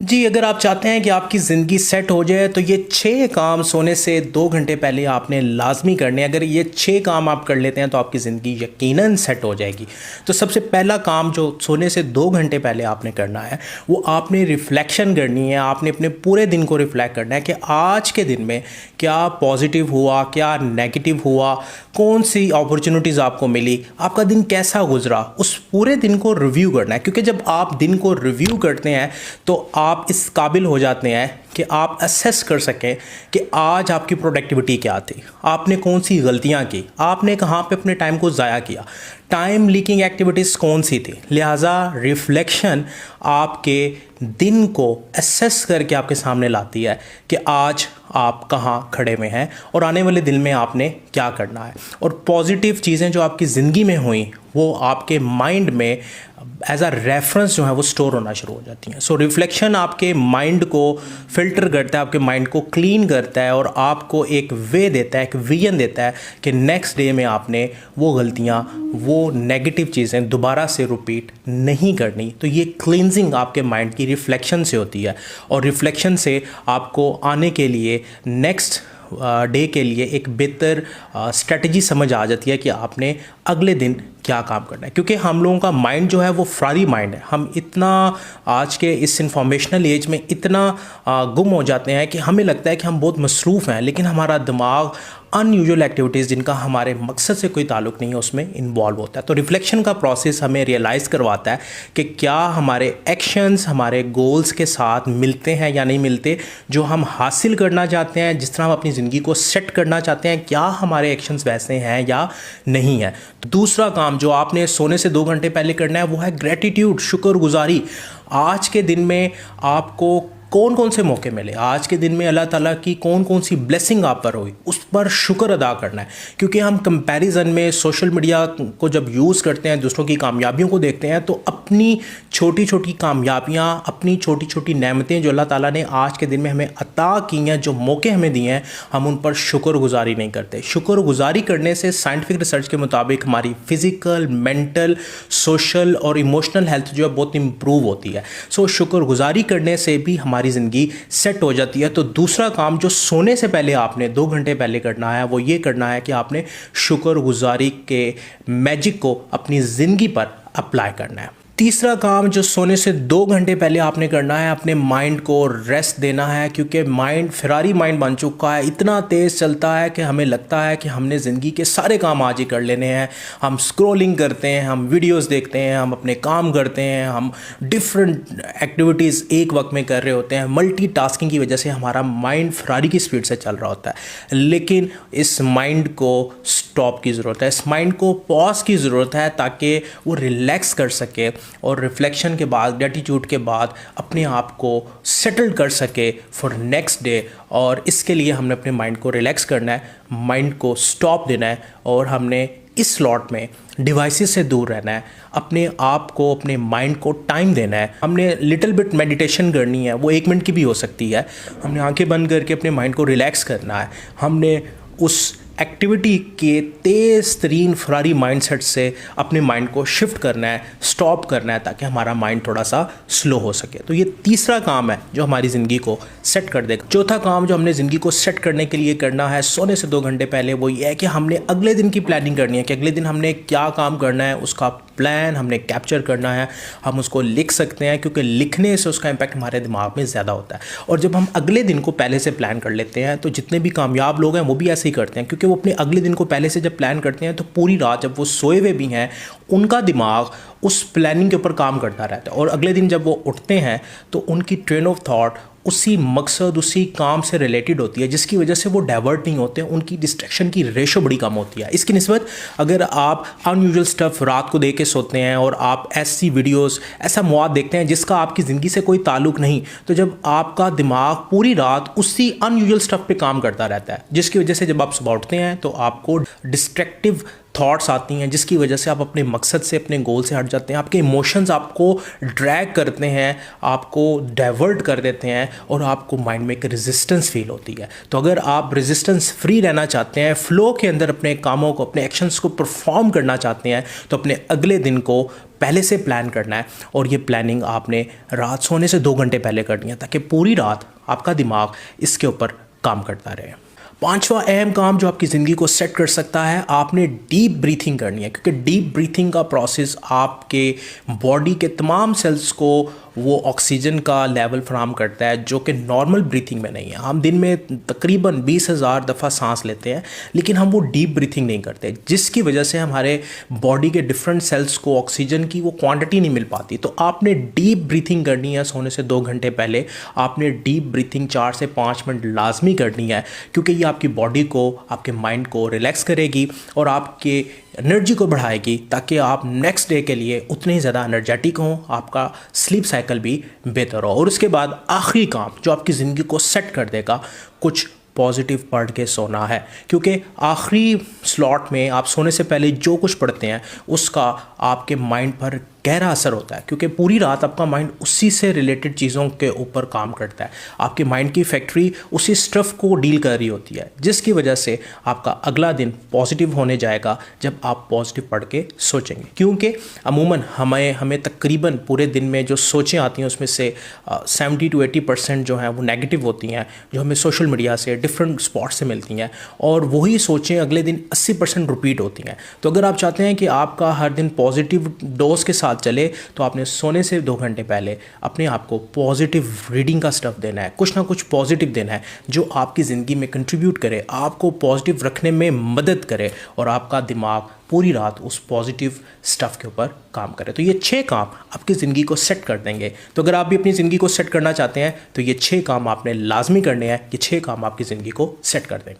जी, अगर आप चाहते हैं कि आपकी ज़िंदगी सेट हो जाए तो ये 6 काम सोने से 2 घंटे पहले आपने लाज़मी करने हैं। अगर ये 6 काम आप कर लेते हैं तो आपकी ज़िंदगी यकीनन सेट हो जाएगी। तो सबसे पहला काम जो सोने से 2 घंटे पहले आपने करना है, वो आपने रिफ्लेक्शन करनी है। आपने अपने पूरे दिन को रिफ्लेक्ट करना है कि आज के दिन में क्या पॉजिटिव हुआ, क्या नेगेटिव हुआ, कौन सी अपॉर्चुनिटीज़ आपको मिली, आपका दिन कैसा गुजरा, उस पूरे दिन को रिव्यू करना है। क्योंकि जब आप दिन को रिव्यू करते हैं तो आप इस काबिल हो जाते हैं कि आप असेस कर सकें कि आज आपकी प्रोडक्टिविटी क्या थी, आपने कौन सी गलतियां की, आपने कहाँ पे अपने टाइम को ज़ाया किया, टाइम लीकिंग एक्टिविटीज़ कौन सी थी। लिहाजा रिफ्लेक्शन आपके दिन को असेस करके आपके सामने लाती है कि आज आप कहाँ खड़े में हैं और आने वाले दिन में आपने क्या करना है। और पॉजिटिव चीज़ें जो आपकी ज़िंदगी में हुई वो आपके माइंड में एज अ रेफरेंस जो है वो स्टोर होना शुरू हो जाती हैं। सो रिफ्लेक्शन आपके माइंड को फिल्टर करता है, आपके माइंड को क्लीन करता है और आपको एक वे देता है, एक विजन देता है कि नेक्स्ट डे में आपने वो गलतियाँ, वो नेगेटिव चीज़ें दोबारा से रिपीट नहीं करनी। तो ये क्लींजिंग आपके माइंड की रिफ्लेक्शन से होती है और रिफ्लेक्शन से आपको आने के लिए नेक्स्ट डे के लिए एक बेहतर स्ट्रेटजी समझ आ जाती है कि आपने अगले दिन क्या काम करना है। क्योंकि हम लोगों का माइंड जो है वो फ्रारी माइंड है। हम इतना आज के इस इंफॉर्मेशनल एज में इतना गुम हो जाते हैं कि हमें लगता है कि हम बहुत मसरूफ़ हैं, लेकिन हमारा दिमाग अनयूजुअल एक्टिविटीज़ जिनका हमारे मकसद से कोई ताल्लुक़ नहीं है उसमें इन्वॉल्व होता है। तो रिफ्लेक्शन का प्रोसेस हमें रियलाइज़ करवाता है कि क्या हमारे एक्शंस हमारे गोल्स के साथ मिलते हैं या नहीं मिलते। जो हम हासिल करना चाहते हैं, जिस तरह हम अपनी ज़िंदगी को सेट करना चाहते हैं, क्या हमारे एक्शंस वैसे हैं या नहीं है। दूसरा काम जो आपने सोने से 2 घंटे पहले करना है वो है ग्रेटिट्यूड, शुक्रगुजारी। आज के दिन में आपको कौन कौन से मौके मिले, आज के दिन में अल्लाह ताला की कौन कौन सी ब्लेसिंग आप पर हुई, उस पर शुक्र अदा करना है। क्योंकि हम कंपैरिजन में सोशल मीडिया को जब यूज़ करते हैं, दूसरों की कामयाबियों को देखते हैं, तो अपनी छोटी छोटी कामयाबियाँ, अपनी छोटी छोटी नेमतें जो अल्लाह ताला ने आज के दिन में हमें अता की हैं, जो मौके हमें दिए हैं, हम उन पर शुक्रगुजारी नहीं करते। शुक्रगुजारी करने से साइंटिफिक रिसर्च के मुताबिक हमारी फ़िज़िकल, मेंटल, सोशल और इमोशनल हेल्थ जो है बहुत इंप्रूव होती है। सो शुक्रगुजारी करने से भी हमारी ज़िंदगी सेट हो जाती है। तो दूसरा काम जो सोने से पहले आपने 2 घंटे पहले करना है वो ये करना है कि आपने शुक्रगुजारी के मैजिक को अपनी ज़िंदगी पर अप्लाई करना है। तीसरा काम जो सोने से 2 घंटे पहले आपने करना है, अपने माइंड को रेस्ट देना है। क्योंकि माइंड फिरारी माइंड बन चुका है, इतना तेज़ चलता है कि हमें लगता है कि हमने ज़िंदगी के सारे काम आज ही कर लेने हैं। हम स्क्रॉलिंग करते हैं, हम वीडियोस देखते हैं, हम अपने काम करते हैं, हम डिफरेंट एक्टिविटीज़ एक वक्त में कर रहे होते हैं। मल्टीटास्किंग की वजह से हमारा माइंड फिरारी की स्पीड से चल रहा होता है। लेकिन इस माइंड को स्टॉप की ज़रूरत है, इस माइंड को पॉज की ज़रूरत है ताकि वो रिलैक्स कर सके और रिफ्लेक्शन के बाद, ग्रेटिट्यूड के बाद अपने आप को सेटल कर सके फॉर नेक्स्ट डे। और इसके लिए हमने अपने माइंड को रिलैक्स करना है, माइंड को स्टॉप देना है और हमने इस स्लॉट में डिवाइसेस से दूर रहना है, अपने आप को, अपने माइंड को टाइम देना है। हमने लिटिल बिट मेडिटेशन करनी है, वो 1 मिनट की भी हो सकती है। हमने आंखें बंद करके अपने माइंड को रिलैक्स करना है। हमने उस एक्टिविटी के तेज़ तरीन फरारी माइंडसेट से अपने माइंड को शिफ्ट करना है, स्टॉप करना है, ताकि हमारा माइंड थोड़ा सा स्लो हो सके। तो ये तीसरा काम है जो हमारी ज़िंदगी को सेट कर देगा। चौथा काम जो हमने ज़िंदगी को सेट करने के लिए करना है सोने से 2 घंटे पहले, वो ये है कि हमने अगले दिन की प्लानिंग करनी है कि अगले दिन हमने क्या काम करना है, उसका प्लान हमने कैप्चर करना है। हम उसको लिख सकते हैं क्योंकि लिखने से उसका इम्पैक्ट हमारे दिमाग में ज़्यादा होता है। और जब हम अगले दिन को पहले से प्लान कर लेते हैं तो जितने भी कामयाब लोग हैं वो भी ऐसे ही करते हैं। क्योंकि वो अपने अगले दिन को पहले से जब प्लान करते हैं तो पूरी रात जब वो सोए हुए भी हैं उनका दिमाग उस प्लानिंग के ऊपर काम करता रहता है। और अगले दिन जब वो उठते हैं तो उनकी ट्रेन ऑफ थॉट उसी मकसद, उसी काम से रिलेटेड होती है, जिसकी वजह से वो डाइवर्ट नहीं होते, उनकी डिस्ट्रैक्शन की रेशो बड़ी कम होती है। इसकी निस्बत अगर आप अनयूजुअल स्टफ़ रात को देख के सोते हैं और आप ऐसी वीडियोस, ऐसा मवाद देखते हैं जिसका आपकी ज़िंदगी से कोई ताल्लुक़ नहीं, तो जब आपका दिमाग पूरी रात उसी अनयूजुअल स्टफ़ पे काम करता रहता है, जिसकी वजह से जब आप सुबह उठते हैं तो आपको डिस्ट्रैक्टिव थॉट्स आती हैं जिसकी वजह से आप अपने मकसद से, अपने गोल से हट जाते हैं। आपके इमोशंस आपको ड्रैग करते हैं, आपको डाइवर्ट कर देते हैं और आपको माइंड में एक रेजिस्टेंस फील होती है। तो अगर आप रेजिस्टेंस फ्री रहना चाहते हैं, फ्लो के अंदर अपने कामों को, अपने एक्शंस को परफॉर्म करना चाहते हैं, तो अपने अगले दिन को पहले से प्लान करना है। और ये प्लानिंग आपने रात सोने से 2 घंटे पहले करनी है ताकि पूरी रात आपका दिमाग इसके ऊपर काम करता रहे। पांचवा अहम काम जो आपकी ज़िंदगी को सेट कर सकता है, आपने डीप ब्रीथिंग करनी है, क्योंकि डीप ब्रीथिंग का प्रोसेस आपके बॉडी के तमाम सेल्स को वो ऑक्सीजन का लेवल फराहम करता है जो कि नॉर्मल ब्रीथिंग में नहीं है। हम दिन में तकरीबन 20,000 दफ़ा सांस लेते हैं, लेकिन हम वो डीप ब्रीथिंग नहीं करते, जिसकी वजह से हमारे बॉडी के डिफरेंट सेल्स को ऑक्सीजन की वो क्वांटिटी नहीं मिल पाती। तो आपने डीप ब्रीथिंग करनी है सोने से 2 घंटे पहले। आपने डीप ब्रीथिंग 4 से 5 मिनट लाजमी करनी है, क्योंकि ये आपकी बॉडी को, आपके माइंड को रिलैक्स करेगी और आपके एनर्जी को बढ़ाएगी, ताकि आप नेक्स्ट डे के लिए उतने ही ज़्यादा एनर्जेटिक हों, आपका स्लीप साइकिल भी बेहतर हो। और उसके बाद आखिरी काम जो आपकी ज़िंदगी को सेट कर देगा, कुछ पॉजिटिव पढ़ के सोना है, क्योंकि आखिरी स्लॉट में आप सोने से पहले जो कुछ पढ़ते हैं उसका आपके माइंड पर गहरा असर होता है, क्योंकि पूरी रात आपका माइंड उसी से रिलेटेड चीज़ों के ऊपर काम करता है। आपके माइंड की फैक्ट्री उसी स्टफ़ को डील कर रही होती है, जिसकी वजह से आपका अगला दिन पॉजिटिव होने जाएगा जब आप पॉजिटिव पढ़ के सोचेंगे। क्योंकि अमूमन हमें तकरीबन पूरे दिन में जो सोचें आती हैं उसमें से 70 to 80% जो हैं वो नेगेटिव होती हैं, जो हमें सोशल मीडिया से, डिफरेंट स्पॉट से मिलती हैं, और वही सोचें अगले दिन 80% रिपीट होती हैं। तो अगर आप चाहते हैं कि आपका हर दिन पॉजिटिव डोज के साथ चले, तो आपने सोने से 2 घंटे पहले अपने आप को पॉजिटिव रीडिंग का स्टफ देना है, कुछ ना कुछ पॉजिटिव देना है जो आपकी ज़िंदगी में कंट्रीब्यूट करे, आपको पॉजिटिव रखने में मदद करे और आपका दिमाग पूरी रात उस पॉजिटिव स्टफ़ के ऊपर काम करे। तो ये 6 काम आपकी ज़िंदगी को सेट कर देंगे। तो अगर आप भी अपनी ज़िंदगी को सेट करना चाहते हैं तो ये 6 काम आपने लाजमी करने हैं। ये 6 काम आपकी ज़िंदगी को सेट कर देंगे।